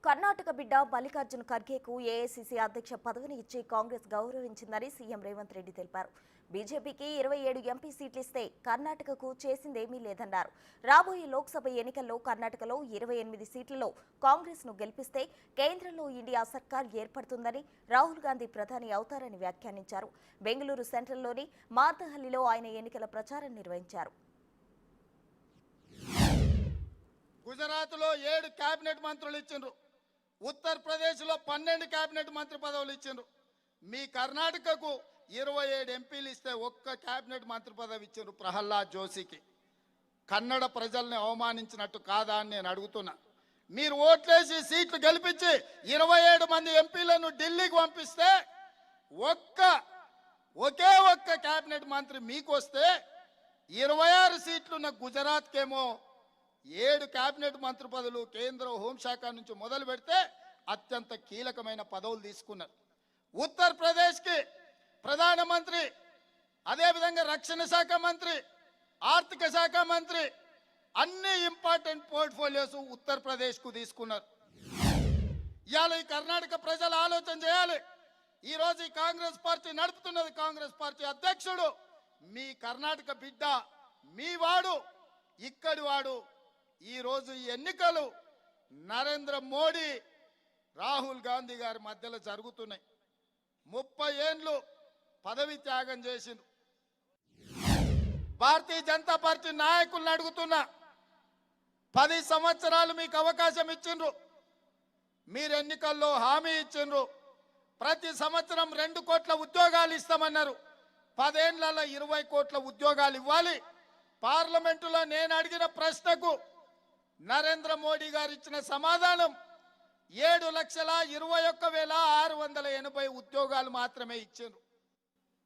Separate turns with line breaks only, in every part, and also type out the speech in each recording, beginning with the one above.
కర్ణాటక బిడ్డ మల్లికార్జున ఖర్గేకు ఏఐసీసీ అధ్యక్ష పదవిని ఇచ్చి కాంగ్రెస్ గౌరవించిందని సీఎం రేవంత్ రెడ్డి తెలిపారు. బీజేపీకి 27 ఎంపీ సీట్లు ఇస్తే కర్ణాటకకు చేసిందేమీ లేదన్నారు. రాబోయే లోక్సభ ఎన్నికల్లో కర్ణాటకలో 28 సీట్లలో కాంగ్రెస్ ను గెలిపిస్తే కేంద్రంలో ఇండియా సర్కార్ ఏర్పడుతుందని, రాహుల్ గాంధీ ప్రధాని అవుతారని వ్యాఖ్యానించారు. బెంగళూరు సెంట్రల్లోని మార్దహల్లిలో ఆయన ఎన్నికల ప్రచారం నిర్వహించారు.
గుజరాత్లో 7 కేబినెట్ మంత్రులు ఇచ్చిండ్రు. ఉత్తరప్రదేశ్లో 12 కేబినెట్ మంత్రి పదవులు ఇచ్చిండ్రు. మీ కర్ణాటకకు 27 ఎంపీలు ఇస్తే ఒక్క కేబినెట్ మంత్రి పదవి ఇచ్చిండ్రు ప్రహ్లాద్ జోషికి. కన్నడ ప్రజల్ని అవమానించినట్టు కాదా అని నేను అడుగుతున్నా. మీరు ఓట్లేసి సీట్లు గెలిపించి 27 మంది ఎంపీలను ఢిల్లీకి పంపిస్తే ఒకే ఒక్క కేబినెట్ మంత్రి మీకు వస్తే 26 సీట్లున్న గుజరాత్కేమో 7 కేబినెట్ మంత్రి పదవులు కేంద్ర హోంశాఖ నుంచి మొదలు పెడితే అత్యంత కీలకమైన పదవులు తీసుకున్నారు. ఉత్తరప్రదేశ్కి ప్రధానమంత్రి, అదేవిధంగా రక్షణ శాఖ మంత్రి, ఆర్థిక శాఖ మంత్రి, అన్ని ఇంపార్టెంట్ పోర్ట్ఫోలియోస్ ఉత్తరప్రదేశ్కు తీసుకున్నారు. ఇవాళ ఈ కర్ణాటక ప్రజలు ఆలోచన చేయాలి. ఈరోజు ఈ కాంగ్రెస్ పార్టీ నడుపుతున్నది, కాంగ్రెస్ పార్టీ అధ్యక్షుడు మీ కర్ణాటక బిడ్డ, మీ వాడు, ఇక్కడి వాడు. ఈరోజు ఈ ఎన్నికలు నరేంద్ర మోడీ, రాహుల్ గాంధీ గారి మధ్యలో జరుగుతున్నాయి. 30 ఏళ్ళు పదవి త్యాగం చేసిండు. భారతీయ జనతా పార్టీ నాయకులను అడుగుతున్నా, 10 సంవత్సరాలు మీకు అవకాశం ఇచ్చిండ్రు. మీరు ఎన్నికల్లో హామీ ఇచ్చిండ్రు. ప్రతి సంవత్సరం 2 కోట్ల ఉద్యోగాలు ఇస్తామన్నారు. 10 ఏళ్లలో 20 కోట్ల ఉద్యోగాలు ఇవ్వాలి. పార్లమెంటులో నేను అడిగిన ప్రశ్నకు నరేంద్ర మోడీ గారు ఇచ్చిన సమాధానం 7,21,680 ఉద్యోగాలు మాత్రమే ఇచ్చారు.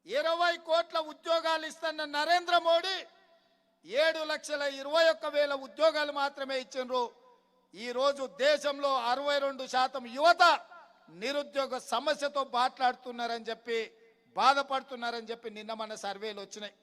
20 కోట్ల ఉద్యోగాలు ఇస్తున్న నరేంద్ర మోడీ 7,21,000 ఉద్యోగాలు మాత్రమే ఇచ్చారు. ఈరోజు దేశంలో 62% యువత నిరుద్యోగ సమస్యతో మాట్లాడుతున్నారని చెప్పి, బాధపడుతున్నారని చెప్పి నిన్న మన సర్వేలు వచ్చినాయి.